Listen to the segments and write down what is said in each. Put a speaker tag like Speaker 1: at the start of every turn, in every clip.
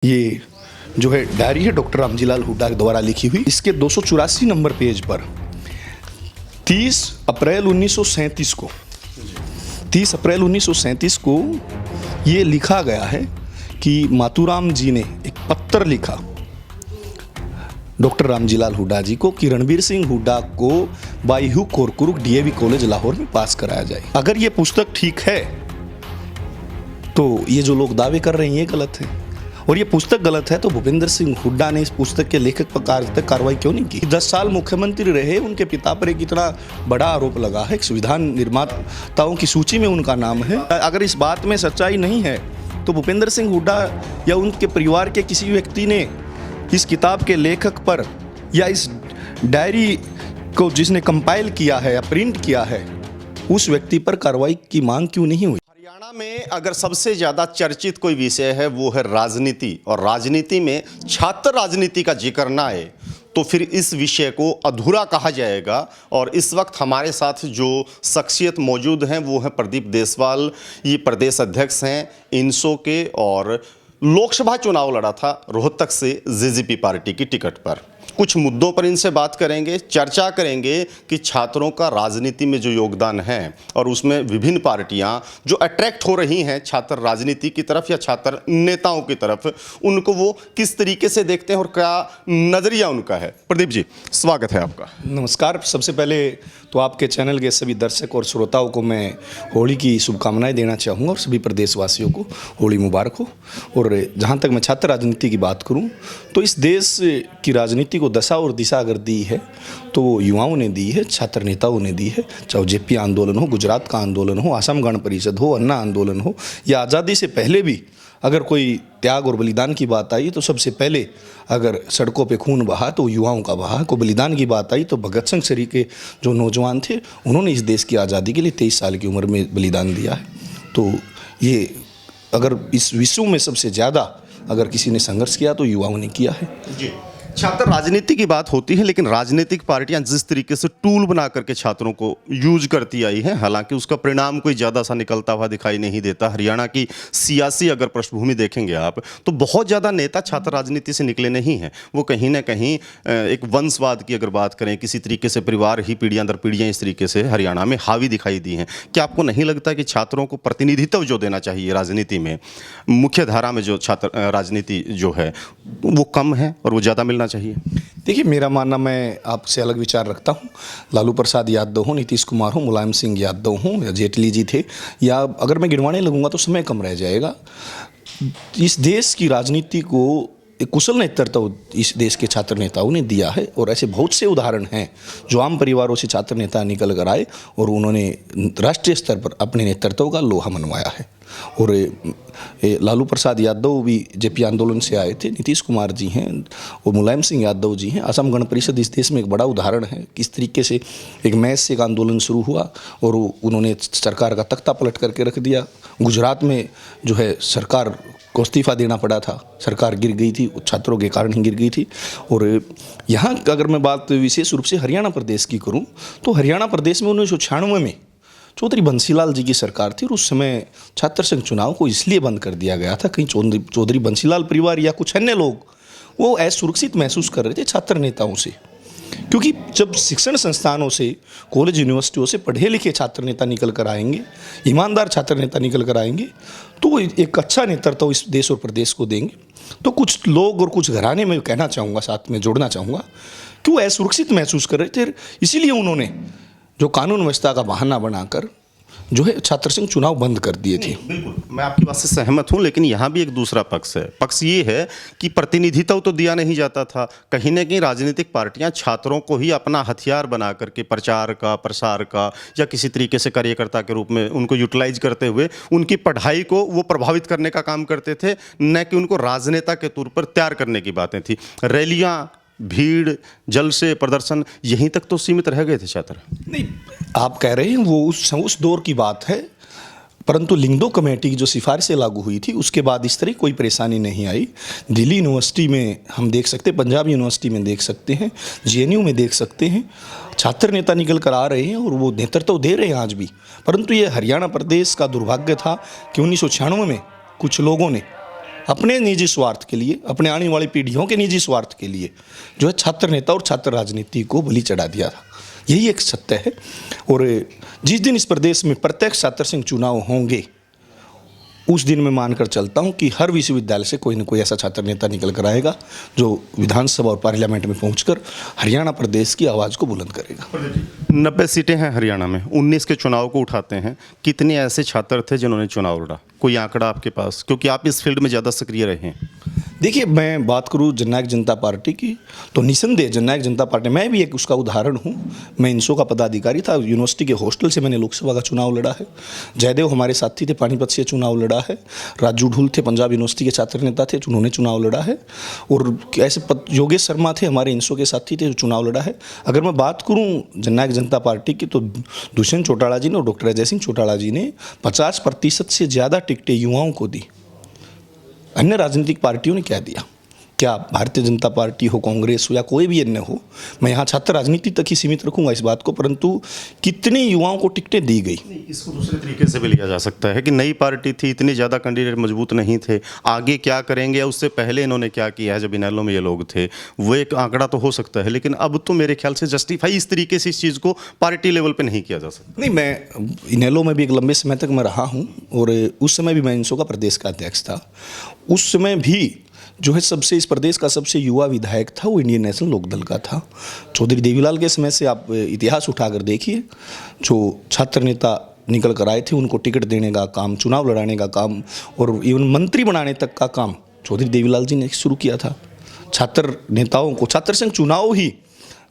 Speaker 1: ये जो है डायरी है डॉक्टर रामजीलाल हुड्डा द्वारा लिखी हुई। इसके 284 नंबर पेज पर 30 अप्रैल 1937 को ये लिखा गया है कि मातूराम जी ने एक पत्र लिखा डॉक्टर रामजीलाल हुड्डा जी को कि रणबीर सिंह हुड्डा को बायहू कोरकुरुक डीएवी कॉलेज लाहौर में पास कराया जाए। अगर ये पुस्तक ठीक है तो ये जो लोग दावे कर रहे हैं ये गलत है, और ये पुस्तक गलत है तो भूपेंद्र सिंह हुड्डा ने इस पुस्तक के लेखक पर कार्रवाई क्यों नहीं की? 10 साल मुख्यमंत्री रहे, उनके पिता पर एक इतना बड़ा आरोप लगा है, संविधान निर्माताओं की सूची में उनका नाम है। अगर इस बात में सच्चाई नहीं है तो भूपेंद्र सिंह हुड्डा या उनके परिवार के किसी व्यक्ति ने इस किताब के लेखक पर या इस डायरी को जिसने कंपाइल किया है या प्रिंट किया है उस व्यक्ति पर कार्रवाई की मांग क्यों नहीं हुई?
Speaker 2: हरियाणा में अगर सबसे ज़्यादा चर्चित कोई विषय है वो है राजनीति, और राजनीति में छात्र राजनीति का जिक्र ना आए तो फिर इस विषय को अधूरा कहा जाएगा। और इस वक्त हमारे साथ जो शख्सियत मौजूद हैं वो हैं प्रदीप देसवाल। ये प्रदेश अध्यक्ष हैं इनसो के, और लोकसभा चुनाव लड़ा था रोहतक से जेजेपी पार्टी की टिकट पर। कुछ मुद्दों पर इनसे बात करेंगे, चर्चा करेंगे कि छात्रों का राजनीति में जो योगदान है और उसमें विभिन्न पार्टियां जो अट्रैक्ट हो रही हैं छात्र राजनीति की तरफ या छात्र नेताओं की तरफ, उनको वो किस तरीके से देखते हैं और क्या नज़रिया उनका है। प्रदीप जी, स्वागत है आपका।
Speaker 1: नमस्कार। सबसे पहले तो आपके चैनल के सभी दर्शक और श्रोताओं को मैं होली की शुभकामनाएं देना चाहूँगा और सभी प्रदेशवासियों को होली मुबारक हो। और जहाँ तक मैं छात्र राजनीति की बात करूँ तो इस देश की राजनीति को दशा और दिशा अगर दी है तो वो युवाओं ने दी है, छात्र नेताओं ने दी है। चाहे जेपी आंदोलन हो, गुजरात का आंदोलन हो, असम गण परिषद हो, अन्ना आंदोलन हो, या आज़ादी से पहले भी अगर कोई त्याग और बलिदान की बात आई तो सबसे पहले अगर सड़कों पे खून बहा तो युवाओं का बहा। को बलिदान की बात आई तो भगत सिंह सरी के जो नौजवान थे उन्होंने इस देश की आज़ादी के लिए 23 साल की उम्र में बलिदान दिया है। तो ये अगर इस विश्व में सबसे ज़्यादा अगर किसी ने संघर्ष किया तो युवाओं ने किया है।
Speaker 2: जी, छात्र राजनीति की बात होती है, लेकिन राजनीतिक पार्टियां जिस तरीके से टूल बना करके छात्रों को यूज करती आई हैं, हालांकि उसका परिणाम कोई ज़्यादा सा निकलता हुआ दिखाई नहीं देता। हरियाणा की सियासी अगर पृष्ठभूमि देखेंगे आप तो बहुत ज़्यादा नेता छात्र राजनीति से निकले नहीं हैं। वो कहीं ना कहीं एक वंशवाद की अगर बात करें, किसी तरीके से परिवार ही पीढ़ियाँ दर पीढ़ियाँ इस तरीके से हरियाणा में हावी दिखाई दी हैं। क्या आपको नहीं लगता कि छात्रों को प्रतिनिधित्व जो देना चाहिए राजनीति में, मुख्य धारा में जो छात्र राजनीति जो है वो कम है और वो ज़्यादा मिलना चाहिए?
Speaker 1: देखिए, मेरा मानना, मैं आपसे अलग विचार रखता हूँ। लालू प्रसाद यादव हो, नीतीश कुमार हो, मुलायम सिंह यादव हो, या जेटली जी थे, या अगर मैं गिनवाने लगूंगा तो समय कम रह जाएगा। इस देश की राजनीति को एक कुशल नेतृत्व इस देश के छात्र नेताओं ने दिया है, और ऐसे बहुत से उदाहरण हैं जो आम परिवारों से छात्र नेता निकल कर आए और उन्होंने राष्ट्रीय स्तर पर अपने नेतृत्व का लोहा मनवाया है। और लालू प्रसाद यादव भी जेपी आंदोलन से आए थे, नीतीश कुमार जी हैं और मुलायम सिंह यादव जी हैं। असम गण परिषद इस देश में एक बड़ा उदाहरण है किस तरीके से एक मैच से एक आंदोलन शुरू हुआ और उन्होंने सरकार का तख्ता पलट करके रख दिया। गुजरात में जो है सरकार को इस्तीफा देना पड़ा था, सरकार गिर गई थी, छात्रों के कारण ही गिर गई थी। और यहाँ अगर मैं बात विशेष रूप से हरियाणा प्रदेश की करूँ तो हरियाणा प्रदेश में 1996 में चौधरी बंसीलाल जी की सरकार थी, और उस समय छात्र संघ चुनाव को इसलिए बंद कर दिया गया था कहीं चौधरी बंसीलाल परिवार या कुछ अन्य लोग वो असुरक्षित महसूस कर रहे थे छात्र नेताओं से। क्योंकि जब शिक्षण संस्थानों से, कॉलेज यूनिवर्सिटियों से पढ़े लिखे छात्र नेता निकल कर आएंगे, ईमानदार छात्र नेता निकल कर आएंगे तो वो एक अच्छा नेतृत्व इस देश और प्रदेश को देंगे। तो कुछ लोग और कुछ घराने में कहना चाहूँगा, साथ में जोड़ना चाहूँगा कि वो असुरक्षित महसूस कर रहे थे, इसीलिए उन्होंने जो कानून व्यवस्था का बहाना बनाकर जो है छात्र संघ चुनाव बंद कर दिए थे।
Speaker 2: बिल्कुल, मैं आपकी बात से सहमत हूं, लेकिन यहाँ भी एक दूसरा पक्ष है। पक्ष ये है कि प्रतिनिधित्व तो दिया नहीं जाता था। कहीं ना कहीं राजनीतिक पार्टियां छात्रों को ही अपना हथियार बना करके प्रचार का, प्रसार का, या किसी तरीके से कार्यकर्ता के रूप में उनको यूटिलाइज करते हुए उनकी पढ़ाई को वो प्रभावित करने का काम करते थे, न कि उनको राजनेता के तौर पर तैयार करने की बातें थी। रैलियाँ, भीड़, जलसे, प्रदर्शन, यहीं तक तो सीमित रह गए थे छात्र।
Speaker 1: नहीं, आप कह रहे हैं वो उस दौर की बात है, परंतु लिंगदो कमेटी की जो सिफारिशें लागू हुई थी उसके बाद इस तरह कोई परेशानी नहीं आई। दिल्ली यूनिवर्सिटी में हम देख सकते हैं, पंजाब यूनिवर्सिटी में देख सकते हैं, जेएनयू में देख सकते हैं, छात्र नेता निकल कर आ रहे हैं और वो नेतृत्व दे रहे हैं आज भी। परंतु ये हरियाणा प्रदेश का दुर्भाग्य था कि 1996 में कुछ लोगों ने अपने निजी स्वार्थ के लिए, अपने आने वाली पीढ़ियों के निजी स्वार्थ के लिए जो है छात्र नेता और छात्र राजनीति को बलि चढ़ा दिया था। यही एक सत्य है। और जिस दिन इस प्रदेश में प्रत्यक्ष छात्र संघ चुनाव होंगे उस दिन मैं मानकर चलता हूं कि हर विश्वविद्यालय से कोई न कोई ऐसा छात्र नेता निकल कर आएगा जो विधानसभा और पार्लियामेंट में पहुंचकर हरियाणा प्रदेश की आवाज़ को बुलंद करेगा।
Speaker 2: 90 सीटें हैं हरियाणा में, 19 के चुनाव को उठाते हैं, कितने ऐसे छात्र थे जिन्होंने चुनाव लड़ा? कोई आंकड़ा आपके पास, क्योंकि आप इस फील्ड में ज़्यादा सक्रिय रहे हैं।
Speaker 1: देखिए, मैं बात करूं जननायक जनता पार्टी की तो निसंदेह जननायक जनता पार्टी, मैं भी एक उसका उदाहरण हूं। मैं इंसो का पदाधिकारी था, यूनिवर्सिटी के हॉस्टल से मैंने लोकसभा का चुनाव लड़ा है। जयदेव हमारे साथी थे, पानीपत से चुनाव लड़ा है। राजू ढुल थे, पंजाब यूनिवर्सिटी के छात्र नेता थे, उन्होंने चुनाव लड़ा है। और ऐसे योगेश शर्मा थे, हमारे इंसो के साथी थे, जो चुनाव लड़ा है। अगर मैं बात करूँ जननायक जनता पार्टी की तो दुष्यंत चौटाला जी ने और डॉक्टर अजय सिंह चौटाला जी ने 50% से ज़्यादा टिकटें युवाओं को दी। अन्य राजनीतिक पार्टियों ने क्या दिया? क्या भारतीय जनता पार्टी हो, कांग्रेस हो या कोई भी अन्य हो, मैं यहाँ छात्र राजनीति तक ही सीमित रखूंगा इस बात को, परंतु कितने युवाओं को टिकटें दी गई?
Speaker 2: इसको दूसरे तरीके से भी लिया जा सकता है कि नई पार्टी थी, इतने ज़्यादा कैंडिडेट मजबूत नहीं थे, आगे क्या करेंगे या उससे पहले इन्होंने क्या किया है जब इनेलो में ये लोग थे, वो एक आंकड़ा तो हो सकता है। लेकिन अब तो मेरे ख्याल से जस्टिफाई इस तरीके से इस चीज़ को पार्टी लेवल पर नहीं किया जा सकता।
Speaker 1: नहीं, मैं इनेलो में भी एक लंबे समय तक मैं रहा हूँ और उस समय भी मैं इंसो का प्रदेश का अध्यक्ष था। उस समय भी जो है सबसे इस प्रदेश का सबसे युवा विधायक था वो इंडियन नेशनल लोकदल का था। चौधरी देवीलाल के समय से आप इतिहास उठाकर देखिए, जो छात्र नेता निकल कर आए थे उनको टिकट देने का काम, चुनाव लड़ाने का काम और इवन मंत्री बनाने तक का काम चौधरी देवीलाल जी ने शुरू किया था। छात्र नेताओं को छात्र संघ चुनाव ही,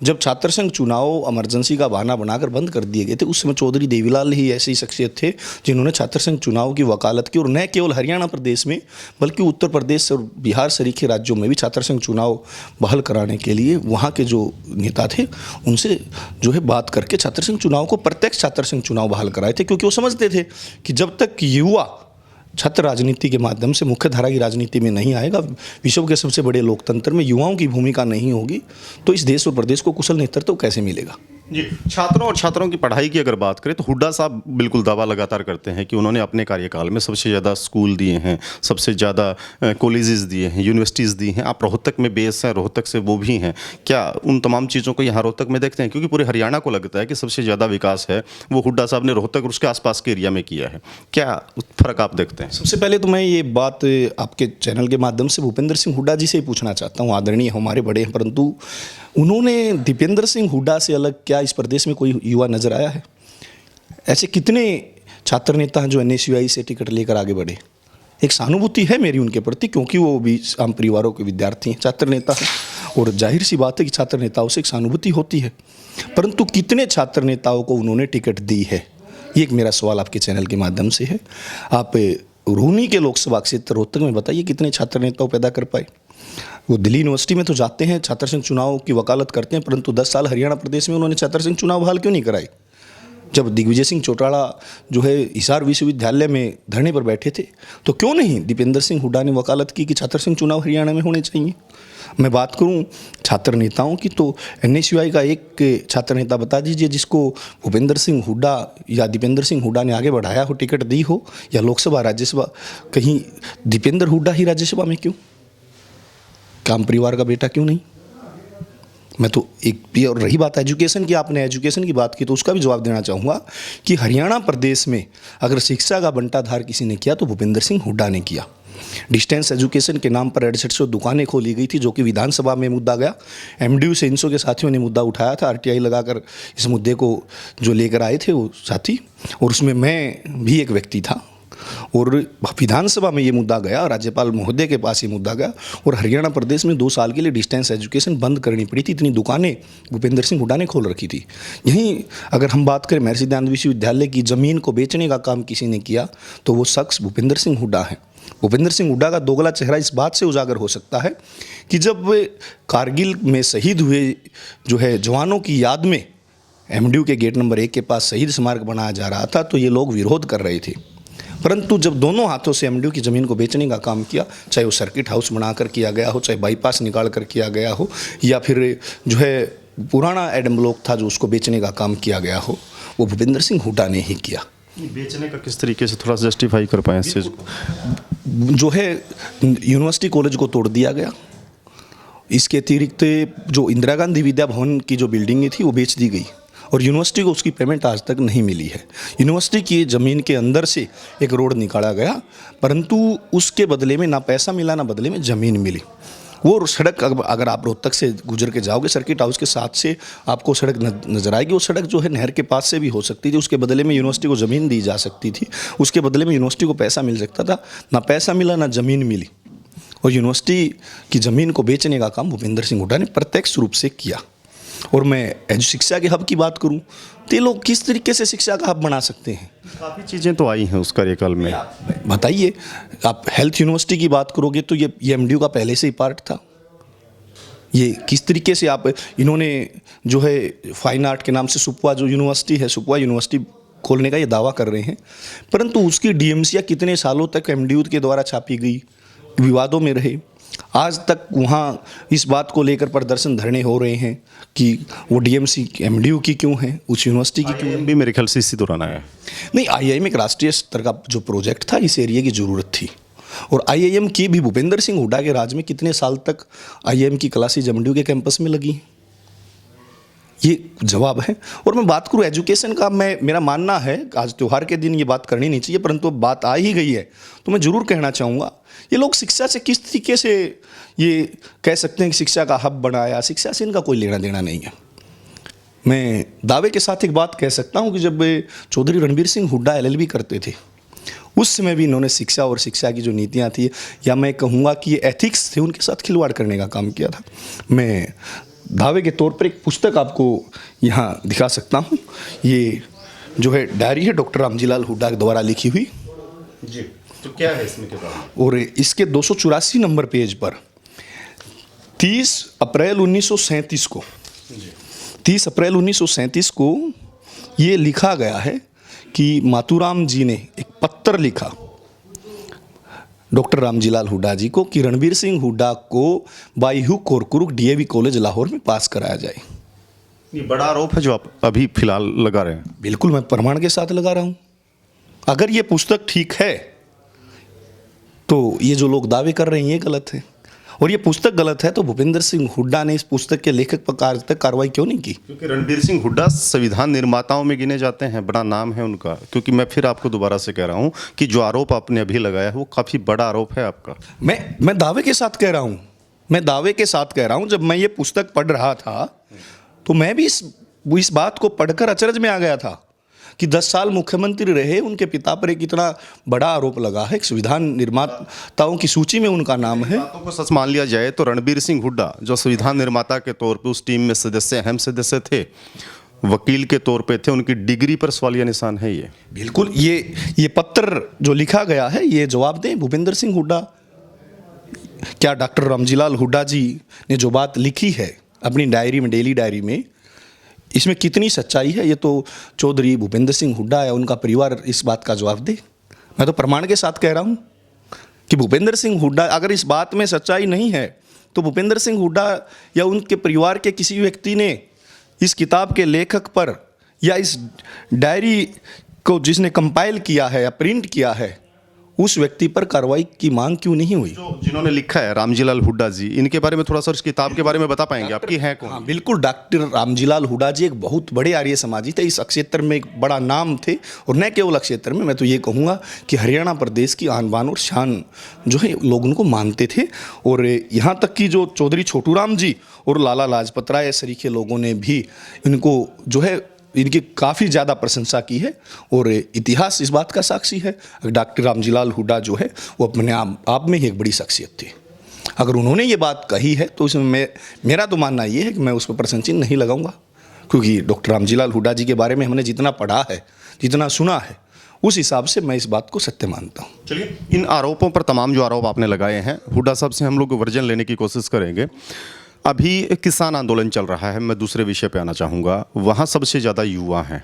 Speaker 1: जब छात्र संघ चुनाव इमरजेंसी का बहाना बनाकर बंद कर दिए गए थे, उस समय चौधरी देवीलाल ही ऐसी शख्सियत थे जिन्होंने छात्र संघ चुनाव की वकालत की। और न केवल हरियाणा प्रदेश में बल्कि उत्तर प्रदेश और बिहार सरीखे राज्यों में भी छात्र संघ चुनाव बहाल कराने के लिए वहाँ के जो नेता थे उनसे जो है बात करके छात्र संघ चुनाव को प्रत्यक्ष छात्र संघ चुनाव बहाल कराए थे, क्योंकि वो समझते थे कि जब तक युवा छात्र राजनीति के माध्यम से मुख्य धारा की राजनीति में नहीं आएगा, विश्व के सबसे बड़े लोकतंत्र में युवाओं की भूमिका नहीं होगी, तो इस देश और प्रदेश को कुशल नेतृत्व कैसे मिलेगा?
Speaker 2: जी, छात्रों और छात्रों की पढ़ाई की अगर बात करें तो हुड्डा साहब बिल्कुल दावा लगातार करते हैं कि उन्होंने अपने कार्यकाल में सबसे ज़्यादा स्कूल दिए हैं, सबसे ज़्यादा कॉलेजेस दिए हैं, यूनिवर्सिटीज़ दी हैं। आप रोहतक में बेस हैं, रोहतक से वो भी हैं, क्या उन तमाम चीज़ों को यहाँ रोहतक में देखते हैं? क्योंकि पूरे हरियाणा को लगता है कि सबसे ज़्यादा विकास है वो हुड्डा साहब ने रोहतक और उसके आसपास के एरिया में किया है। क्या फ़र्क आप देखते हैं?
Speaker 1: सबसे पहले तो मैं ये बात आपके चैनल के माध्यम से भूपेंद्र सिंह हुड्डा जी से ही पूछना चाहता हूँ। आदरणीय हमारे बड़े हैं, परंतु उन्होंने दीपेंद्र सिंह हुड्डा से अलग क्या इस प्रदेश में कोई युवा नजर आया है? ऐसे कितने छात्र नेता हैं जो NSUI से टिकट लेकर आगे बढ़े? एक सहानुभूति है मेरी उनके प्रति, क्योंकि वो भी आम परिवारों के विद्यार्थी हैं, छात्र नेता हैं, और जाहिर सी बात है कि छात्र नेताओं से एक सहानुभूति होती है। परंतु कितने छात्र नेताओं को उन्होंने टिकट दी है, ये एक मेरा सवाल आपके चैनल के माध्यम से है। आप रूनी के लोकसभा क्षेत्र रोहतक में बताइए कितने छात्र नेताओं पैदा कर पाए? वो दिल्ली यूनिवर्सिटी में तो जाते हैं, छात्र संघ चुनाव की वकालत करते हैं, परंतु 10 साल हरियाणा प्रदेश में उन्होंने छात्र संघ चुनाव बहाल क्यों नहीं कराए? जब दिग्विजय सिंह चौटाला जो है हिसार विश्वविद्यालय में धरने पर बैठे थे तो क्यों नहीं दीपेंद्र सिंह हुड्डा ने वकालत की कि छात्र संघ चुनाव हरियाणा में होने चाहिए? मैं बात करूं छात्र नेताओं की तो NSUI का एक छात्र नेता बता दीजिए जिसको भूपेंद्र सिंह हुड्डा या दीपेंद्र सिंह हुड्डा ने आगे बढ़ाया हो, टिकट दी हो, या लोकसभा राज्यसभा कहीं दीपेंद्र हुड्डा ही राज्यसभा में क्यों? काम परिवार का बेटा क्यों नहीं? मैं तो एक भी, और रही बात एजुकेशन की, आपने एजुकेशन की बात की तो उसका भी जवाब देना चाहूँगा कि हरियाणा प्रदेश में अगर शिक्षा का बंटाधार किसी ने किया तो भूपेंद्र सिंह हुड्डा ने किया। डिस्टेंस एजुकेशन के नाम पर 6800 दुकानें खोली गई थी, जो कि विधानसभा में मुद्दा गया। MDU से इंसो के साथियों ने मुद्दा उठाया था, RTI लगाकर इस मुद्दे को जो लेकर आए थे वो साथी, और उसमें मैं भी एक व्यक्ति था। और विधानसभा में ये मुद्दा गया, राज्यपाल महोदय के पास ये मुद्दा गया, और हरियाणा प्रदेश में 2 साल के लिए डिस्टेंस एजुकेशन बंद करनी पड़ी थी। इतनी दुकानें भूपेंद्र सिंह हुड्डा ने खोल रखी थी। यहीं अगर हम बात करें महर्षि दयानंद विश्वविद्यालय की ज़मीन को बेचने का काम किसी ने किया तो वो शख्स भूपेंद्र सिंह हुड्डा है। भूपेंद्र सिंह हुड्डा का दोगला चेहरा इस बात से उजागर हो सकता है कि जब कारगिल में शहीद हुए जो है जवानों की याद में MDU के गेट नंबर 1 के पास शहीद स्मारक बनाया जा रहा था तो ये लोग विरोध कर रहे थे, परंतु जब दोनों हाथों से MDU की ज़मीन को बेचने का काम किया, चाहे वो सर्किट हाउस बनाकर किया गया हो, चाहे बाईपास निकाल कर किया गया हो, या फिर जो है पुराना एडम ब्लॉक था जो उसको बेचने का काम किया गया हो, वो भूपेंद्र सिंह हुड्डा ने ही किया।
Speaker 2: बेचने का किस तरीके से थोड़ा जस्टिफाई कर पाए इस चीज़ को?
Speaker 1: जो है यूनिवर्सिटी कॉलेज को तोड़ दिया गया। इसके अतिरिक्त जो इंदिरा गांधी विद्या भवन की जो बिल्डिंगें थी वो बेच दी गई और यूनिवर्सिटी को उसकी पेमेंट आज तक नहीं मिली है। यूनिवर्सिटी की ज़मीन के अंदर से एक रोड निकाला गया, परंतु उसके बदले में ना पैसा मिला ना बदले में ज़मीन मिली। वो सड़क अगर आप रोहतक से गुजर के जाओगे सर्किट हाउस के साथ से आपको सड़क नजर आएगी। वो सड़क जो है नहर के पास से भी हो सकती थी, उसके बदले में यूनिवर्सिटी को ज़मीन दी जा सकती थी, उसके बदले में यूनिवर्सिटी को पैसा मिल सकता था। ना पैसा मिला ना ज़मीन मिली और यूनिवर्सिटी की ज़मीन को बेचने का काम भूपेंद्र सिंह हुड्डा ने प्रत्यक्ष रूप से किया। और मैं शिक्षा के हब की बात करूं तो ये लोग किस तरीके से शिक्षा का हब बना सकते हैं?
Speaker 2: काफ़ी चीज़ें तो आई हैं उस कार्यकाल में।
Speaker 1: बताइए, आप हेल्थ यूनिवर्सिटी की बात करोगे तो ये एमडीयू का पहले से ही पार्ट था। ये किस तरीके से आप इन्होंने जो है फाइन आर्ट के नाम से सुपवा जो यूनिवर्सिटी है, सुपवा यूनिवर्सिटी खोलने का ये दावा कर रहे हैं, परंतु उसकी डीएमसीया कितने सालों तक एमडीयू के द्वारा छापी गई, विवादों में रहे। आज तक वहाँ इस बात को लेकर प्रदर्शन धरने हो रहे हैं कि वो डीएमसी एमडीयू की क्यों है, उस यूनिवर्सिटी की क्यों है।
Speaker 2: भी मेरे ख्याल से इसी दौरान आया है।
Speaker 1: नहीं, आईआईएम एक राष्ट्रीय स्तर का जो प्रोजेक्ट था, इस एरिया की ज़रूरत थी। और आईआईएम की भी भूपेंद्र सिंह हुड्डा के राज में कितने साल तक आईआईएम की क्लासेज एमडीयू के कैंपस में लगी, ये जवाब है। और मैं बात करूँ एजुकेशन का, मेरा मानना है आज त्यौहार के दिन ये बात करनी नहीं चाहिए, परंतु बात आ ही गई है तो मैं ज़रूर कहना चाहूँगा, ये लोग शिक्षा से किस तरीके से ये कह सकते हैं कि शिक्षा का हब बनाया। शिक्षा से इनका कोई लेना देना नहीं है। मैं दावे के साथ एक बात कह सकता हूँ कि जब चौधरी रणबीर सिंह हुड्डा एलएलबी करते थे उस समय भी इन्होंने शिक्षा और शिक्षा की जो नीतियाँ थी, या मैं कहूँगा कि ये एथिक्स थे, उनके साथ खिलवाड़ करने का काम किया था। मैं दावे के तौर पर एक पुस्तक आपको यहाँ दिखा सकता हूँ। ये जो है डायरी है डॉक्टर रामजीलाल हुड्डा द्वारा लिखी हुई
Speaker 2: जी। तो क्या है इसमें किताब?
Speaker 1: और इसके 284 नंबर पेज पर 30 अप्रैल 1937 को 30 अप्रैल 1937 को ये लिखा गया है कि मातूराम जी ने एक पत्र लिखा डॉक्टर रामजीलाल हुड्डा जी को कि रणबीर सिंह हुड्डा को बाई हुक और क्रुक डीएवी कॉलेज लाहौर में पास कराया जाए।
Speaker 2: ये बड़ा आरोप है जो आप अभी फिलहाल लगा रहे हैं।
Speaker 1: बिल्कुल, मैं प्रमाण के साथ लगा रहा हूँ। अगर ये पुस्तक ठीक है तो ये जो लोग दावे कर रहे हैं ये गलत है, और ये पुस्तक गलत है तो भूपेंद्र सिंह हुड्डा ने इस पुस्तक के लेखक पर आज तक कार्रवाई क्यों नहीं की?
Speaker 2: क्योंकि रणबीर सिंह हुड्डा संविधान निर्माताओं में गिने जाते हैं, बड़ा नाम है उनका। क्योंकि मैं फिर आपको दोबारा से कह रहा हूँ कि जो आरोप आपने अभी लगाया है वो काफ़ी बड़ा आरोप है आपका।
Speaker 1: मैं दावे के साथ कह रहा हूँ, मैं दावे के साथ कह रहा हूँ। जब मैं ये पुस्तक पढ़ रहा था तो मैं भी इस बात को पढ़कर अचरज में आ गया था कि 10 साल मुख्यमंत्री रहे, उनके पिता पर एक इतना बड़ा आरोप लगा है। संविधान निर्माताओं की सूची में उनका नाम है।
Speaker 2: बातों को सच मान लिया जाए तो रणबीर सिंह हुड्डा जो संविधान निर्माता के तौर पे उस टीम में सदस्य, अहम सदस्य थे, वकील के तौर पे थे, उनकी डिग्री पर सवालिया निशान है ये।
Speaker 1: बिल्कुल, ये पत्र जो लिखा गया है ये जवाब दें भूपेंद्र सिंह हुड्डा। क्या डॉक्टर रामजीलाल हुड्डा जी ने जो बात लिखी है अपनी डायरी में, डेली डायरी में, इसमें कितनी सच्चाई है? ये तो चौधरी भूपेंद्र सिंह हुड्डा या उनका परिवार इस बात का जवाब दे। मैं तो प्रमाण के साथ कह रहा हूँ कि भूपेंद्र सिंह हुड्डा, अगर इस बात में सच्चाई नहीं है तो भूपेंद्र सिंह हुड्डा या उनके परिवार के किसी व्यक्ति ने इस किताब के लेखक पर या इस डायरी को जिसने कंपाइल किया है या प्रिंट किया है उस व्यक्ति पर कार्रवाई की मांग क्यों नहीं हुई?
Speaker 2: जिन्होंने लिखा है रामजीलाल हुड्डा जी, इनके बारे में थोड़ा सा इस किताब के बारे में बता पाएंगे आपकी है कौन?
Speaker 1: हाँ बिल्कुल, डॉक्टर रामजीलाल हुड्डा जी एक बहुत बड़े आर्य समाजी थे, इस क्षेत्र में एक बड़ा नाम थे। और न केवल क्षेत्र में, मैं तो ये कहूँगा कि हरियाणा प्रदेश की आन बान और शान जो है लोग उनको मानते थे। और यहाँ तक कि जो चौधरी छोटूराम जी और लाला लाजपत राय सरीखे लोगों ने भी इनको जो है इनकी काफ़ी ज़्यादा प्रशंसा की है। और इतिहास इस बात का साक्षी है। डॉक्टर रामजीलाल हुड्डा जो है वो अपने आप में ही एक बड़ी शख्सियत थी। अगर उन्होंने ये बात कही है तो इसमें मेरा तो मानना ये है कि मैं उस पर प्रश्न चिन्ह नहीं लगाऊंगा, क्योंकि डॉक्टर रामजीलाल हुड्डा जी के बारे में हमने जितना पढ़ा है, जितना सुना है, उस हिसाब से मैं इस बात को सत्य मानता हूँ।
Speaker 2: चलिए, इन आरोपों पर, तमाम जो आरोप आपने लगाए हैं, हुड्डा साहब से हम लोग वर्जन लेने की कोशिश करेंगे। अभी किसान आंदोलन चल रहा है, मैं दूसरे विषय पे आना चाहूँगा। वहाँ सबसे ज़्यादा युवा हैं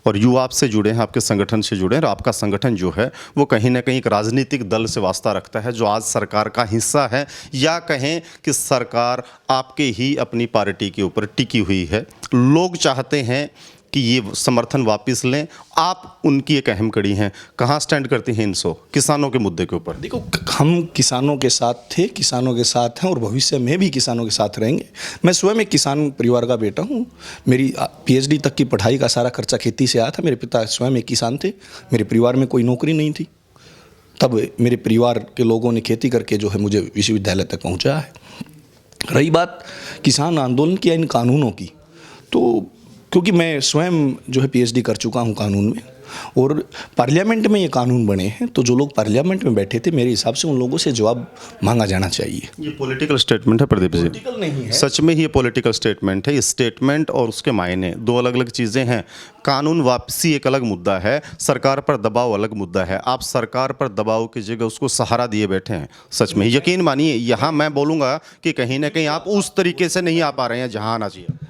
Speaker 2: और युवा आपसे जुड़े हैं, आपके संगठन से जुड़े हैं, और आपका संगठन जो है वो कहीं ना कहीं एक राजनीतिक दल से वास्ता रखता है जो आज सरकार का हिस्सा है, या कहें कि सरकार आपके ही अपनी पार्टी के ऊपर टिकी हुई है। लोग चाहते हैं कि ये समर्थन वापस लें? आप उनकी एक अहम कड़ी हैं, कहाँ स्टैंड करती हैं इन किसानों के मुद्दे के ऊपर?
Speaker 1: देखो, हम किसानों के साथ थे, किसानों के साथ हैं और भविष्य में भी किसानों के साथ रहेंगे। मैं स्वयं एक किसान परिवार का बेटा हूँ। मेरी पीएचडी तक की पढ़ाई का सारा खर्चा खेती से आया था। मेरे पिता स्वयं एक किसान थे। मेरे परिवार में कोई नौकरी नहीं थी। तब मेरे परिवार के लोगों ने खेती करके जो है मुझे विश्वविद्यालय तक पहुँचाया है। रही बात किसान आंदोलन की या इन कानूनों की, तो क्योंकि मैं स्वयं जो है पीएचडी कर चुका हूँ कानून में और पार्लियामेंट में ये कानून बने हैं, तो जो लोग पार्लियामेंट में बैठे थे मेरे हिसाब से उन लोगों से जवाब मांगा जाना चाहिए।
Speaker 2: ये पॉलिटिकल स्टेटमेंट है प्रदीप जी?
Speaker 1: पॉलिटिकल नहीं है,
Speaker 2: सच में ही ये पॉलिटिकल स्टेटमेंट है। ये स्टेटमेंट और उसके मायने दो अलग अलग चीज़ें हैं। कानून वापसी एक अलग मुद्दा है, सरकार पर दबाव अलग मुद्दा है। आप सरकार पर दबाव की जगह उसको सहारा दिए बैठे हैं। सच में यकीन मानिए, यहाँ मैं बोलूँगा कि कहीं ना कहीं आप उस तरीके से नहीं आ पा रहे हैं जहाँ आना चाहिए।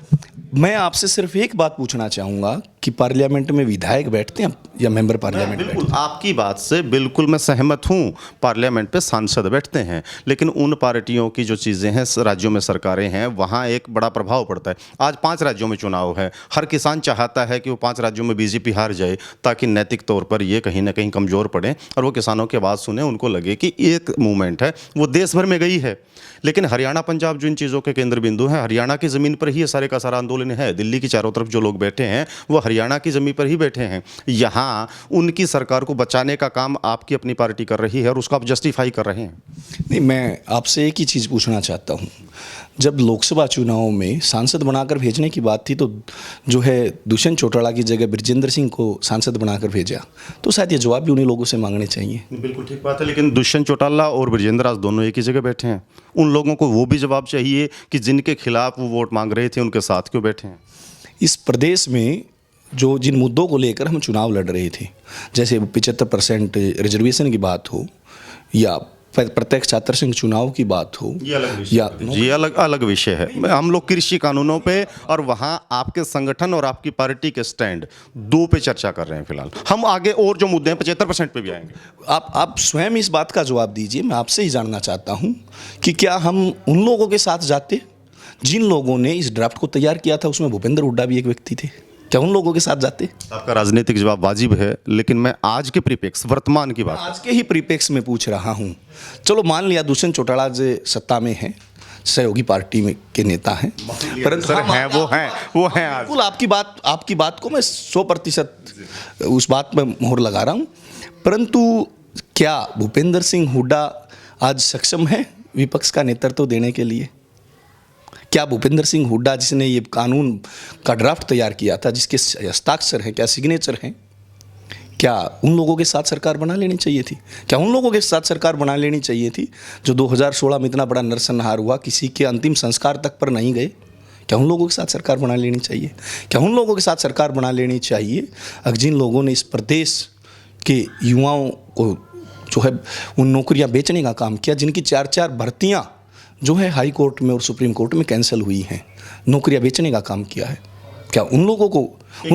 Speaker 1: मैं आपसे सिर्फ एक बात पूछना चाहूँगा कि पार्लियामेंट में विधायक बैठते हैं या मेंबर पार्लियामेंट बैठते हैं?
Speaker 2: बिल्कुल आपकी बात से बिल्कुल मैं सहमत हूँ। पार्लियामेंट पे सांसद बैठते हैं, लेकिन उन पार्टियों की जो चीज़ें हैं, राज्यों में सरकारें हैं, वहाँ एक बड़ा प्रभाव पड़ता है। आज 5 राज्यों में चुनाव है। हर किसान चाहता है कि वो 5 राज्यों में बीजेपी हार जाए, ताकि नैतिक तौर पर ये कहीं ना कहीं कमज़ोर पड़े और वो किसानों की आवाज़ सुने, उनको लगे कि एक मूवमेंट है वो देश भर में गई है। लेकिन हरियाणा पंजाब जो इन चीज़ों के केंद्र बिंदु हैं, हरियाणा की ज़मीन पर ही ये सारे का सारा आंदोलन है। दिल्ली की चारों तरफ जो लोग बैठे हैं वो हरियाणा की ज़मीन पर ही बैठे हैं। यहाँ उनकी सरकार को बचाने का काम आपकी अपनी पार्टी कर रही है और उसको आप जस्टिफाई कर रहे हैं।
Speaker 1: नहीं, मैं आपसे एक ही चीज़ पूछना चाहता हूँ। जब लोकसभा चुनाव में सांसद बनाकर भेजने की बात थी, तो जो है दुष्यंत चौटाला की जगह बृजेंद्र सिंह को सांसद बनाकर भेजा, तो शायद ये जवाब भी उन्हीं लोगों से मांगने चाहिए।
Speaker 2: बिल्कुल ठीक बात है, लेकिन दुष्यंत चौटाला और बृजेंद्र आज दोनों एक ही जगह बैठे हैं। उन लोगों को वो भी जवाब चाहिए कि जिनके खिलाफ वो वोट मांग रहे थे उनके साथ क्यों बैठे हैं।
Speaker 1: इस प्रदेश में जो जिन मुद्दों को लेकर हम चुनाव लड़ रहे थे, जैसे 75% रिजर्वेशन की बात हो या प्रत्यक्ष छात्र संघ चुनाव की बात हो,
Speaker 2: ये अलग विषय है। हम लोग कृषि कानूनों पे और वहाँ आपके संगठन और आपकी पार्टी के स्टैंड दो पे चर्चा कर रहे हैं फिलहाल। हम आगे और जो मुद्दे हैं 75% पे भी आएंगे।
Speaker 1: आप स्वयं इस बात का जवाब दीजिए। मैं आपसे ही जानना चाहता हूँ कि क्या हम उन लोगों के साथ जाते जिन लोगों ने इस ड्राफ्ट को तैयार किया था? उसमें भूपेंद्र हुड्डा भी एक व्यक्ति थे। क्या उन लोगों के साथ जाते?
Speaker 2: आपका राजनीतिक जवाब वाजिब है, लेकिन मैं आज के परिप्रेक्ष वर्तमान की बात,
Speaker 1: आज के ही परिप्रेक्ष्य में पूछ रहा हूँ। चलो मान लिया दुष्यंत चौटाला जो सत्ता में है, सहयोगी पार्टी में के नेता हैं,
Speaker 2: परंतु वो हैं आज।
Speaker 1: बिल्कुल आपकी बात को मैं 100% उस बात में मोहर लगा रहा हूँ। परंतु क्या भूपेंद्र सिंह हुड्डा आज सक्षम है विपक्ष का नेतृत्व देने के लिए? क्या भूपेंद्र सिंह हुड्डा, जिसने ये कानून का ड्राफ्ट तैयार किया था, जिसके हस्ताक्षर हैं, क्या सिग्नेचर हैं, क्या उन लोगों के साथ सरकार बना लेनी चाहिए थी? क्या उन लोगों के साथ सरकार बना लेनी चाहिए थी जो 2016 में इतना बड़ा नरसंहार हुआ, किसी के अंतिम संस्कार तक पर नहीं गए? क्या उन लोगों के साथ सरकार बना लेनी चाहिए? क्या उन लोगों के साथ सरकार बना लेनी चाहिए जिन लोगों ने इस प्रदेश के युवाओं को जो है उन नौकरियां बेचने का काम किया, जिनकी 4-4 भर्तियां जो है हाई कोर्ट में और सुप्रीम कोर्ट में कैंसिल हुई हैं, नौकरियां बेचने का काम किया है? क्या उन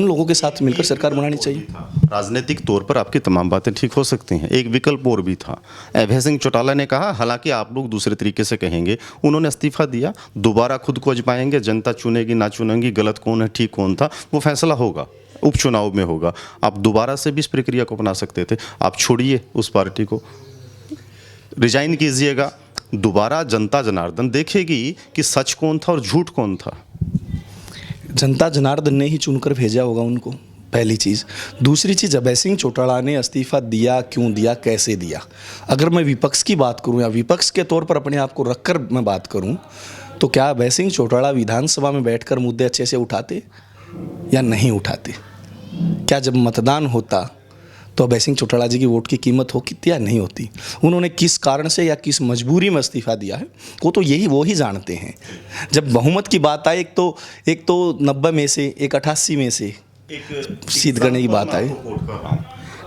Speaker 1: लोगों के साथ मिलकर सरकार बनानी चाहिए?
Speaker 2: राजनीतिक तौर पर आपकी तमाम बातें ठीक हो सकती हैं, एक विकल्प और भी था। अभय सिंह चौटाला ने कहा, हालांकि आप लोग दूसरे तरीके से कहेंगे, उन्होंने इस्तीफा दिया, दोबारा खुद को आजमाएंगे, जनता चुनेगी ना चुनेगी, गलत कौन है ठीक कौन था वो फैसला होगा, उपचुनाव में होगा। आप दोबारा से भी इस प्रक्रिया को अपना सकते थे। आप छोड़िए उस पार्टी को, रिजाइन कीजिएगा, दोबारा जनता जनार्दन देखेगी कि सच कौन था और झूठ कौन था।
Speaker 1: जनता जनार्दन ने ही चुनकर भेजा होगा उनको, पहली चीज़। दूसरी चीज़, अभय सिंह चौटाला ने इस्तीफा दिया, क्यों दिया, कैसे दिया? अगर मैं विपक्ष की बात करूं या विपक्ष के तौर पर अपने आप को रखकर मैं बात करूं, तो क्या अभय सिंह चौटाला विधानसभा में बैठकर मुद्दे अच्छे से उठाते या नहीं उठाते? क्या जब मतदान होता तो अभय सिंह चौटाला जी की वोट की कीमत होती या नहीं होती? उन्होंने किस कारण से या किस मजबूरी में इस्तीफा दिया है वो ही जानते हैं। जब बहुमत की बात आए, एक तो 90 में से, एक 88 में से सिद्ध करने की बात आए।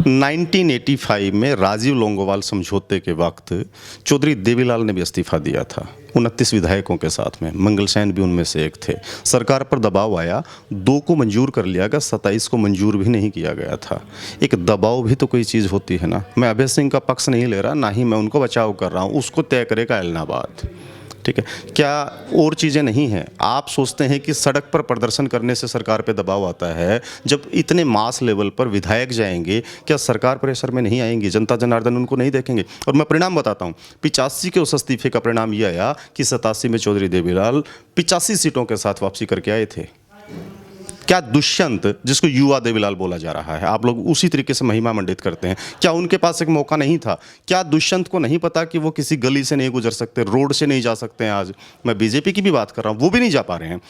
Speaker 2: 1985 में राजीव लोंगोवाल समझौते के वक्त चौधरी देवीलाल ने भी इस्तीफा दिया था 29 विधायकों के साथ में, मंगल सैन भी उनमें से एक थे। सरकार पर दबाव आया, 2 को मंजूर कर लिया गया, 27 को मंजूर भी नहीं किया गया था। एक दबाव भी तो कोई चीज़ होती है ना। मैं अभय सिंह का पक्ष नहीं ले रहा, ना ही मैं उनको बचाव कर रहा हूँ, उसको तय करेगा इलाहाबाद। ठीक है, क्या और चीज़ें नहीं हैं? आप सोचते हैं कि सड़क पर प्रदर्शन करने से सरकार पे दबाव आता है, जब इतने मास लेवल पर विधायक जाएंगे, क्या सरकार प्रेशर में नहीं आएंगी? जनता जनार्दन उनको नहीं देखेंगे? और मैं परिणाम बताता हूँ, 85 के उस इस्तीफे का परिणाम ये आया कि 87 में चौधरी देवीलाल 85 सीटों के साथ वापसी करके आए थे। क्या दुष्यंत, जिसको युवा देवीलाल बोला जा रहा है, आप लोग उसी तरीके से महिमा मंडित करते हैं, क्या उनके पास एक मौका नहीं था? क्या दुष्यंत को नहीं पता कि वो किसी गली से नहीं गुजर सकते, रोड से नहीं जा सकते हैं? आज मैं बीजेपी की भी बात कर रहा हूँ, वो भी नहीं जा पा रहे हैं।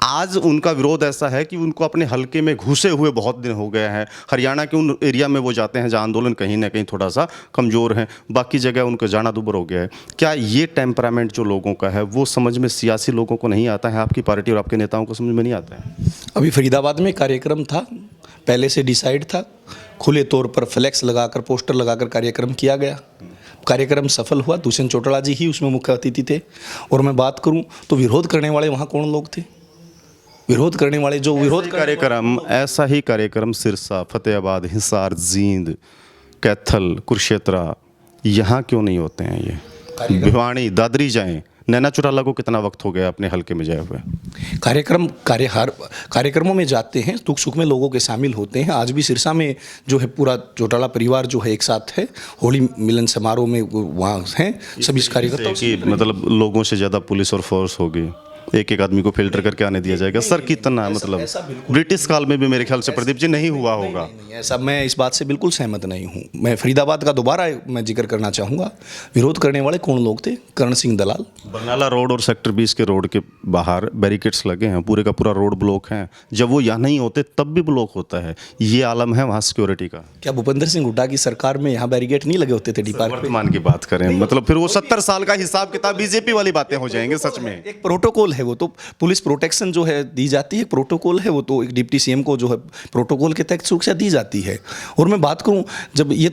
Speaker 2: आज उनका विरोध ऐसा है कि उनको अपने हलके में घुसे हुए बहुत दिन हो गए हैं। हरियाणा के उन एरिया में वो जाते हैं जहाँ आंदोलन कहीं ना कहीं थोड़ा सा कमज़ोर है, बाकी जगह उनको जाना दुबर हो गया है। क्या ये टेम्परामेंट जो लोगों का है वो समझ में सियासी लोगों को नहीं आता है? आपकी पार्टी और आपके नेताओं को समझ में नहीं आता है?
Speaker 1: अभी फरीदाबाद में कार्यक्रम था, पहले से डिसाइड था, खुले तौर पर फ्लैक्स लगाकर पोस्टर लगाकर कार्यक्रम किया गया। कार्यक्रम सफल हुआ, दुष्यंत चौटाला जी ही उसमें मुख्य अतिथि थे। और मैं बात करूं तो विरोध करने वाले वहाँ कौन लोग थे? विरोध करने वाले जो विरोध
Speaker 2: कार्यक्रम, ऐसा ही कार्यक्रम सिरसा, फतेहाबाद, हिसार, जींद, कैथल, कुरुक्षेत्र, यहाँ क्यों नहीं होते हैं? ये भिवानी, दादरी जाएं, नैना चौटाला को कितना वक्त हो गया अपने हलके में जाए हुए?
Speaker 1: कार्यक्रमों में जाते हैं, दुख सुख में लोगों के शामिल होते हैं। आज भी सिरसा में जो है पूरा चौटाला परिवार जो है एक साथ है, होली मिलन समारोह में वहाँ हैं सभी कार्यकर्ता।
Speaker 2: कि मतलब लोगों से ज़्यादा पुलिस और फोर्स होगी, एक एक आदमी को फिल्टर करके आने दिया जाएगा। सर कितना मतलब ब्रिटिश काल में भी मेरे ख्याल से प्रदीप जी नहीं हुआ होगा।
Speaker 1: नहीं, ऐसा मैं इस बात से बिल्कुल सहमत नहीं हूँ। मैं फरीदाबाद का दोबारा मैं जिक्र करना चाहूँगा। विरोध करने वाले कौन लोग थे? कर्ण सिंह दलाल।
Speaker 2: बरनाला रोड और सेक्टर 20 के रोड के बाहर बैरिकेड्स लगे हैं, पूरे का पूरा रोड ब्लॉक है। जब वो यहाँ नहीं होते तब भी ब्लॉक होता है। ये आलम है वहाँ सिक्योरिटी का।
Speaker 1: क्या भूपेंद्र सिंह हुड्डा की सरकार में यहाँ बैरिकेड नहीं लगे होते थे? डिपार्टमेंट
Speaker 2: वर्तमान की बात करें मतलब फिर वो 70 साल का हिसाब किताब बीजेपी वाली बातें हो जाएंगे सच में।
Speaker 1: एक प्रोटोकॉल है वो तो, पुलिस प्रोटेक्शन जो है दी जाती है, प्रोटोकॉल है वो तो, एक डिप्टी सीएम को जो है प्रोटोकॉल के तहत सुरक्षा दी जाती है। और मैं बात करूं, जब ये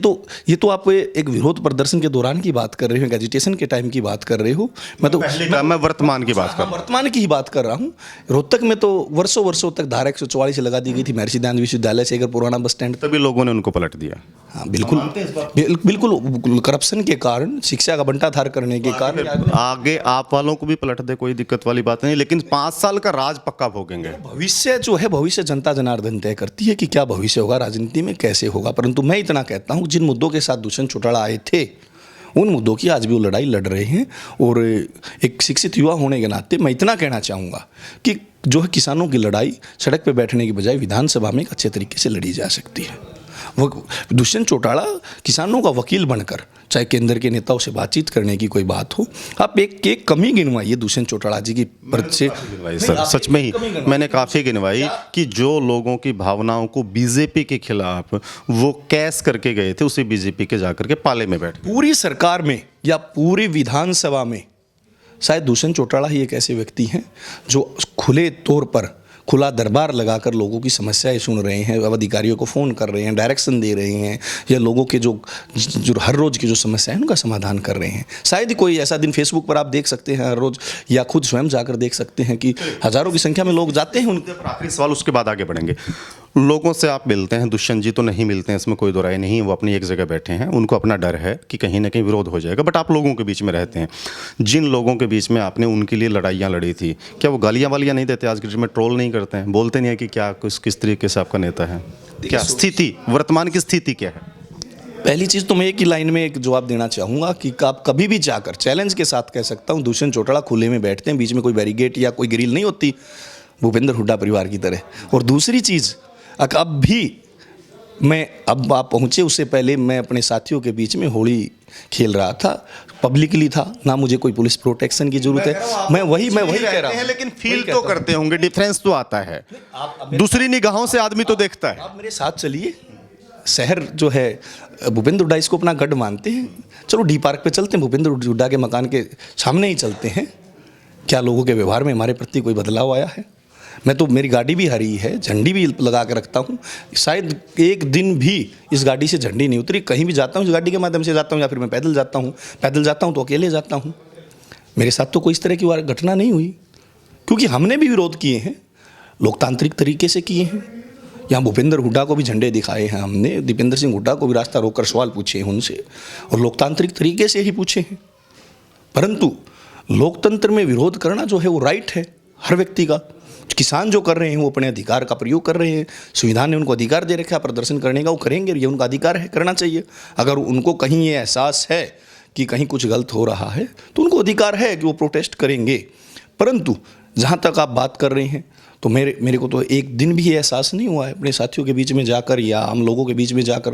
Speaker 1: तो आप एक विरोध प्रदर्शन के दौरान की बात कर रहे हो, एजिटेशन के टाइम की बात कर रहे हो।
Speaker 2: मैं वर्तमान की बात कर रहा हूं।
Speaker 1: वर्तमान की ही बात कर रहा हूं। रोहतक में तो वर्षों तक धारा 144 लगा दी गई थी महर्षि दयानंद विश्वविद्यालय से, अगर पुराना बस स्टैंड,
Speaker 2: तभी लोगों ने उनको पलट दिया।
Speaker 1: हाँ बिल्कुल करप्शन के कारण, शिक्षा का बंटाधार करने के कारण।
Speaker 2: आगे आप वालों को भी पलट दे, कोई दिक्कत वाली बात नहीं, लेकिन 5 साल का राज पक्का भोगेंगे।
Speaker 1: भविष्य जो है, भविष्य जनता जनार्दन तय करती है कि क्या भविष्य होगा राजनीति में, कैसे होगा। परंतु मैं इतना कहता हूँ, जिन मुद्दों के साथ दुष्यंत चौटाला आए थे उन मुद्दों की आज भी वो लड़ाई लड़ रहे हैं। और एक शिक्षित युवा होने के नाते मैं इतना कहना चाहूँगा कि जो है किसानों की लड़ाई सड़क पर बैठने की बजाय विधानसभा में एक अच्छे तरीके से लड़ी जा सकती है। वो दुष्यंत चौटाला किसानों का वकील बनकर, चाहे केंद्र के नेताओं से बातचीत करने की कोई बात हो, आप एक कमी गिनवाइए दुष्यंत चौटाला जी की परत से।
Speaker 2: सर सच में ही मैंने काफ़ी गिनवाई कि जो लोगों की भावनाओं को बीजेपी के खिलाफ वो कैस करके गए थे, उसी बीजेपी के जाकर के पाले में बैठे।
Speaker 1: पूरी सरकार में या पूरी विधानसभा में शायद दुष्यंत चौटाला ही एक ऐसे व्यक्ति हैं जो खुले तौर पर खुला दरबार लगाकर लोगों की समस्याएं सुन रहे हैं, अब अधिकारियों को फ़ोन कर रहे हैं, डायरेक्शन दे रहे हैं, या लोगों के जो हर रोज़ की जो समस्याएं हैं उनका समाधान कर रहे हैं। शायद ही कोई ऐसा दिन फेसबुक पर आप देख सकते हैं हर रोज़, या खुद स्वयं जाकर देख सकते हैं कि हज़ारों की संख्या में लोग जाते हैं उनके।
Speaker 2: आखिरी सवाल, उसके बाद आगे बढ़ेंगे। लोगों से आप मिलते हैं, दुष्यंत जी तो नहीं मिलते हैं, इसमें कोई दो राय नहीं, वो अपनी एक जगह बैठे हैं, उनको अपना डर है कि कहीं ना कहीं विरोध हो जाएगा, बट आप लोगों के बीच में रहते हैं। जिन लोगों के बीच में आपने उनके लिए लड़ाइयाँ लड़ी थी, क्या वो गालियाँ वालियाँ नहीं देते? आज के में ट्रोल नहीं करते हैं, बोलते नहीं है कि क्या किस तरीके से आपका नेता है? क्या स्थिति, वर्तमान की स्थिति क्या है?
Speaker 1: पहली चीज़ तो मैं एक ही लाइन में एक जवाब देना चाहूँगा कि आप कभी भी जाकर चैलेंज के साथ कह सकता हूँ, दुष्यंत चौटाला खुले में बैठते हैं, बीच में कोई बैरिकेड या कोई ग्रिल नहीं होती भूपेंद्र हुड्डा परिवार की तरह। और दूसरी चीज़, अब भी मैं, अब आप पहुँचे उससे पहले मैं अपने साथियों के बीच में होली खेल रहा था, पब्लिकली था, ना मुझे कोई पुलिस प्रोटेक्शन की जरूरत है। मैं वही कह रहा हूँ।
Speaker 2: लेकिन फील तो करते होंगे, डिफरेंस तो आता है, दूसरी निगाहों से आदमी तो देखता है।
Speaker 1: आप मेरे साथ चलिए, शहर जो है भूपेंद्र हुड्डा इसको अपना गढ़ मानते हैं, चलो डी पार्क पे चलते हैं, भूपेंद्र हुड्डा के मकान के सामने ही चलते हैं। क्या लोगों के व्यवहार में हमारे प्रति कोई बदलाव आया है? मैं तो, मेरी गाड़ी भी हरी है, झंडी भी लगा के रखता हूँ, शायद एक दिन भी इस गाड़ी से झंडी नहीं उतरी। कहीं भी जाता हूँ इस गाड़ी के माध्यम से जाता हूँ, या फिर मैं पैदल जाता हूँ तो अकेले जाता हूँ। मेरे साथ तो कोई इस तरह की घटना नहीं हुई, क्योंकि हमने भी विरोध किए हैं, लोकतांत्रिक तरीके से किए हैं। यहाँ भूपेंद्र हुड्डा को भी झंडे दिखाए हैं हमने, दीपेंद्र सिंह हुड्डा को भी रास्ता रोककर सवाल पूछे हैं उनसे, और लोकतांत्रिक तरीके से ही पूछे हैं। परंतु लोकतंत्र में विरोध करना जो है वो राइट है हर व्यक्ति का। किसान जो कर रहे हैं वो अपने अधिकार का प्रयोग कर रहे हैं, संविधान ने उनको अधिकार दे रखा है प्रदर्शन करने का, वो करेंगे, ये उनका अधिकार है, करना चाहिए। अगर उनको कहीं ये एहसास है कि कहीं कुछ गलत हो रहा है तो उनको अधिकार है कि वो प्रोटेस्ट करेंगे। परंतु जहाँ तक आप बात कर रहे हैं तो मेरे को तो एक दिन भी ये एहसास नहीं हुआ है अपने साथियों के बीच में जाकर या हम लोगों के बीच में जाकर,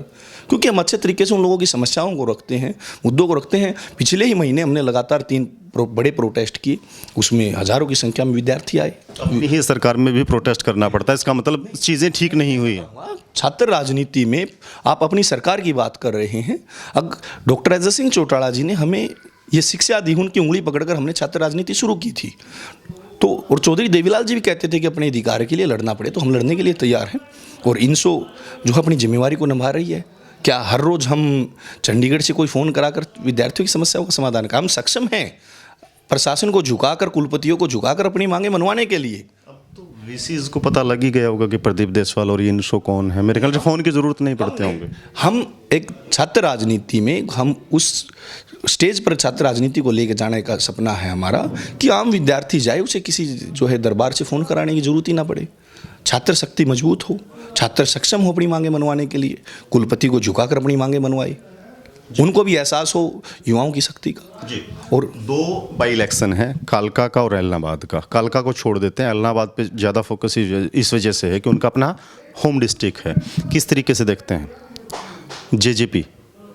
Speaker 1: क्योंकि हम अच्छे तरीके से उन लोगों की समस्याओं को रखते हैं, मुद्दों को रखते हैं। पिछले ही महीने हमने लगातार 3 बड़े प्रोटेस्ट किए, उसमें हज़ारों की संख्या में विद्यार्थी आए।
Speaker 2: अपनी ही सरकार में भी प्रोटेस्ट करना पड़ता है, इसका मतलब चीज़ें ठीक नहीं हुई हैं।
Speaker 1: छात्र राजनीति में आप अपनी सरकार की बात कर रहे हैं। डॉक्टर अजय सिंह चौटाला जी ने हमें ये शिक्षा दी, उनकी उंगली पकड़कर हमने छात्र राजनीति शुरू की थी। तो और चौधरी देवीलाल जी भी कहते थे कि अपने अधिकार के लिए लड़ना पड़े, तो हम लड़ने के लिए तैयार हैं। और इनसो जो अपनी जिम्मेवारी को निभा रही है। क्या हर रोज़ हम चंडीगढ़ से कोई फ़ोन कराकर विद्यार्थियों की समस्याओं का समाधान का हम सक्षम हैं प्रशासन को झुकाकर, कुलपतियों को झुकाकर अपनी मांगें मनवाने के लिए?
Speaker 2: वीसीज को पता लग ही गया होगा कि प्रदीप देसवाल और ये इनसो कौन है। मेरे ख्याल से फ़ोन की ज़रूरत नहीं पड़ते होंगे।
Speaker 1: हम एक छात्र राजनीति में हम उस स्टेज पर छात्र राजनीति को लेकर जाने का सपना है हमारा कि आम विद्यार्थी जाए, उसे किसी जो है दरबार से फ़ोन कराने की ज़रूरत ही ना पड़े। छात्र शक्ति मजबूत हो, छात्र सक्षम हो अपनी मांगें मनवाने के लिए, कुलपति को झुकाकर अपनी मांगें मनवाए, उनको भी एहसास हो युवाओं की शक्ति का।
Speaker 2: जी।
Speaker 1: और
Speaker 2: 2 बाई इलेक्शन है, कालका का और एलनाबाद का। कालका को छोड़ देते हैं, एलनाबाद पे ज़्यादा फोकस इस वजह से है कि उनका अपना होम डिस्ट्रिक्ट है। किस तरीके से देखते हैं, जेजेपी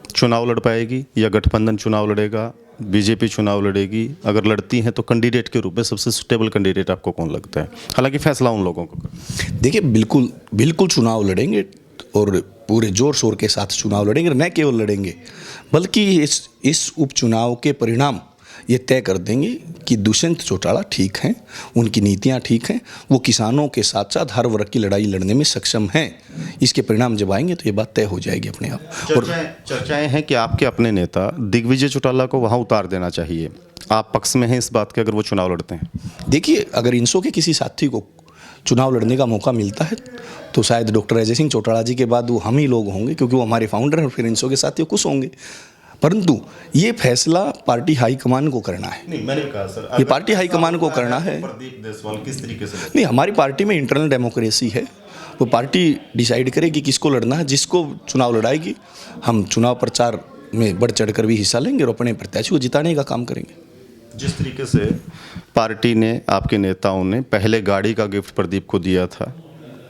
Speaker 2: चुनाव लड़ पाएगी या गठबंधन चुनाव लड़ेगा, बीजेपी चुनाव लड़ेगी? अगर लड़ती हैं तो कैंडिडेट के रूप में सबसे सुटेबल कैंडिडेट आपको कौन लगता है? हालांकि फैसला उन लोगों को।
Speaker 1: देखिए, बिल्कुल चुनाव लड़ेंगे और पूरे जोर शोर के साथ चुनाव लड़ेंगे। न केवल लड़ेंगे बल्कि इस उपचुनाव के परिणाम ये तय कर देंगे कि दुष्यंत चौटाला ठीक हैं, उनकी नीतियां ठीक हैं, वो किसानों के साथ साथ हर वर्ग की लड़ाई लड़ने में सक्षम हैं। इसके परिणाम जब आएंगे तो ये बात तय हो जाएगी अपने आप। और
Speaker 2: चर्चाएं हैं कि आपके अपने नेता दिग्विजय चौटाला को वहां उतार देना चाहिए। आप पक्ष में हैं इस बात के अगर वो चुनाव लड़ते हैं?
Speaker 1: देखिए, अगर इनसो के किसी साथी को चुनाव लड़ने का मौका मिलता है तो शायद डॉक्टर अजय सिंह चौटाला जी के बाद वो हम ही लोग होंगे, क्योंकि वो हमारे फाउंडर हैं और फिर इनसो के साथी खुश होंगे। परंतु ये फैसला पार्टी हाईकमान को करना है।
Speaker 2: नहीं, मैंने कहा सर,
Speaker 1: ये पार्टी हाईकमान को करना है।
Speaker 2: प्रदीप देसवाल किस तरीके से?
Speaker 1: नहीं, हमारी पार्टी में इंटरनल डेमोक्रेसी है, वो पार्टी डिसाइड करेगी किसको लड़ना है, जिसको चुनाव लड़ाएगी। हम चुनाव प्रचार में बढ़ चढ़कर भी हिस्सा लेंगे और अपने प्रत्याशी को जिताने का काम करेंगे।
Speaker 2: जिस तरीके से पार्टी ने, आपके नेताओं ने पहले गाड़ी का गिफ्ट प्रदीप को दिया था,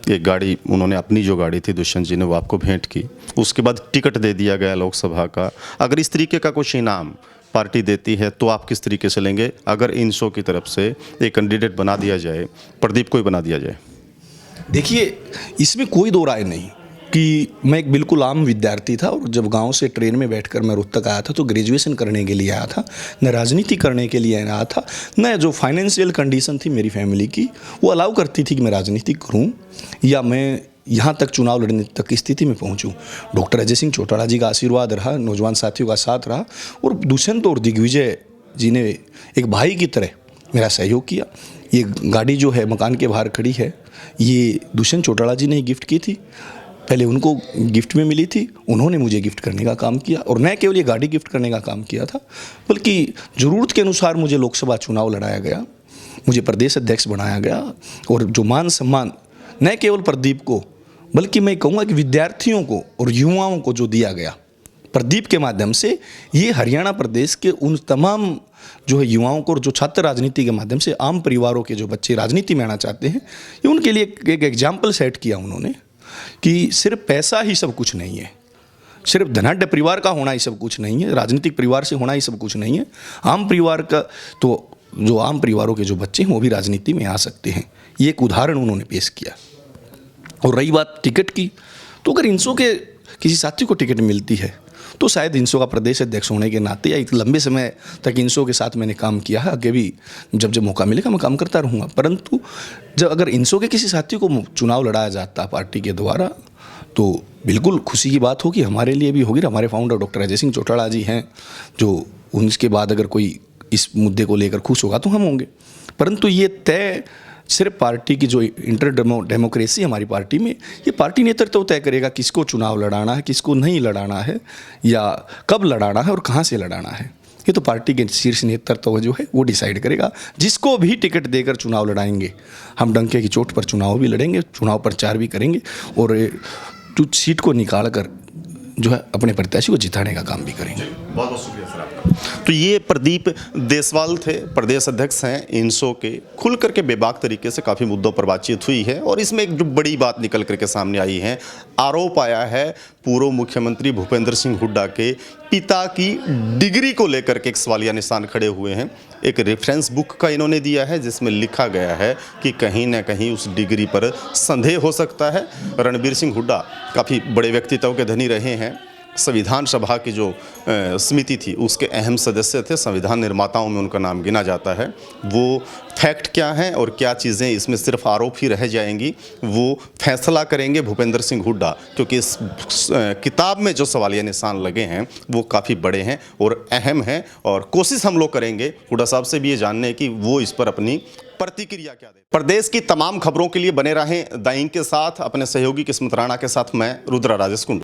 Speaker 2: एक गाड़ी उन्होंने अपनी जो गाड़ी थी दुष्यंत जी ने वो आपको भेंट की, उसके बाद टिकट दे दिया गया लोकसभा का। अगर इस तरीके का कुछ इनाम पार्टी देती है तो आप किस तरीके से लेंगे? अगर इनसो की तरफ से एक कैंडिडेट बना दिया जाए, प्रदीप को ही बना दिया जाए?
Speaker 1: देखिए, इसमें कोई दो राय नहीं कि मैं एक बिल्कुल आम विद्यार्थी था और जब गांव से ट्रेन में बैठकर मैं रोहतक आया था तो ग्रेजुएशन करने के लिए आया था, न राजनीति करने के लिए आया था, न जो फाइनेंशियल कंडीशन थी मेरी फैमिली की वो अलाउ करती थी कि मैं राजनीति करूं या मैं यहाँ तक चुनाव लड़ने तक की स्थिति में पहुँचूँ। डॉक्टर अजय सिंह चौटाला जी का आशीर्वाद रहा, नौजवान साथियों का साथ रहा और दुष्यंत और दिग्विजय जी ने एक भाई की तरह मेरा सहयोग किया। ये गाड़ी जो है मकान के बाहर खड़ी है, ये दुष्यंत चौटाला जी ने गिफ्ट की थी। पहले उनको गिफ्ट में मिली थी, उन्होंने मुझे गिफ्ट करने का काम किया और न केवल ये गाड़ी गिफ्ट करने का काम किया था बल्कि ज़रूरत के अनुसार मुझे लोकसभा चुनाव लड़ाया गया, मुझे प्रदेश अध्यक्ष बनाया गया और जो मान सम्मान न केवल प्रदीप को बल्कि मैं कहूँगा कि विद्यार्थियों को और युवाओं को जो दिया गया प्रदीप के माध्यम से, ये हरियाणा प्रदेश के उन तमाम जो है युवाओं को और जो छात्र राजनीति के माध्यम से आम परिवारों के जो बच्चे राजनीति में आना चाहते हैं, ये उनके लिए एक एग्जाम्पल सेट किया उन्होंने कि सिर्फ पैसा ही सब कुछ नहीं है, सिर्फ धनाढ्य परिवार का होना ही सब कुछ नहीं है, राजनीतिक परिवार से होना ही सब कुछ नहीं है। आम परिवार का तो जो आम परिवारों के जो बच्चे हैं वो भी राजनीति में आ सकते हैं, ये एक उदाहरण उन्होंने पेश किया। और रही बात टिकट की, तो अगर इनसो के किसी साथी को टिकट मिलती है तो शायद इनसो का प्रदेश अध्यक्ष होने के नाते या एक लंबे समय तक इनसो के साथ मैंने काम किया है, आगे भी जब जब मौका मिलेगा मैं काम करता रहूँगा। परंतु जब अगर इनसो के किसी साथी को चुनाव लड़ाया जाता पार्टी के द्वारा तो बिल्कुल खुशी की बात होगी, हमारे लिए भी होगी। हमारे फाउंडर डॉक्टर अजय सिंह चौटाला जी हैं, जो उनके बाद अगर कोई इस मुद्दे को लेकर खुश होगा तो हम होंगे। परंतु ये तय सिर्फ पार्टी की जो इंटर डेमोक्रेसी हमारी पार्टी में, ये पार्टी नेतृत्व तय करेगा किसको चुनाव लड़ाना है, किसको नहीं लड़ाना है या कब लड़ाना है और कहाँ से लड़ाना है। ये तो पार्टी के शीर्ष नेतृत्व जो है वो डिसाइड करेगा। जिसको भी टिकट देकर चुनाव लड़ाएंगे, हम डंके की चोट पर चुनाव भी लड़ेंगे, चुनाव प्रचार भी करेंगे और सीट को निकाल कर जो है अपने प्रत्याशी को जिताने का काम भी करेंगे।
Speaker 2: बहुत बहुत शुक्रिया सर आपका। तो ये प्रदीप देसवाल थे, प्रदेश अध्यक्ष हैं इनसो के। खुल करके बेबाक तरीके से काफ़ी मुद्दों पर बातचीत हुई है और इसमें एक जो बड़ी बात निकल करके सामने आई है, आरोप आया है पूर्व मुख्यमंत्री भूपेंद्र सिंह हुड्डा के पिता की डिग्री को लेकर के एक सवालिया निशान खड़े हुए हैं। एक रेफरेंस बुक का इन्होंने दिया है जिसमें लिखा गया है कि कहीं ना कहीं उस डिग्री पर संदेह हो सकता है। रणबीर सिंह हुड्डा काफ़ी बड़े व्यक्तित्व के धनी रहे हैं। संविधान सभा की जो समिति थी उसके अहम सदस्य थे, संविधान निर्माताओं में उनका नाम गिना जाता है। वो फैक्ट क्या हैं और क्या चीज़ें इसमें सिर्फ आरोप ही रह जाएंगी, वो फैसला करेंगे भूपेंद्र सिंह हुड्डा, क्योंकि इस किताब में जो सवालिया निशान लगे हैं वो काफ़ी बड़े हैं और अहम हैं। और कोशिश हम लोग करेंगे हुड्डा साहब से भी ये जानने की वो इस पर अपनी प्रतिक्रिया क्या दे। प्रदेश की तमाम खबरों के लिए बने रहें द इंक के साथ। अपने सहयोगी किस्मत राणा के साथ मैं रुद्रा राजेश कुंडू।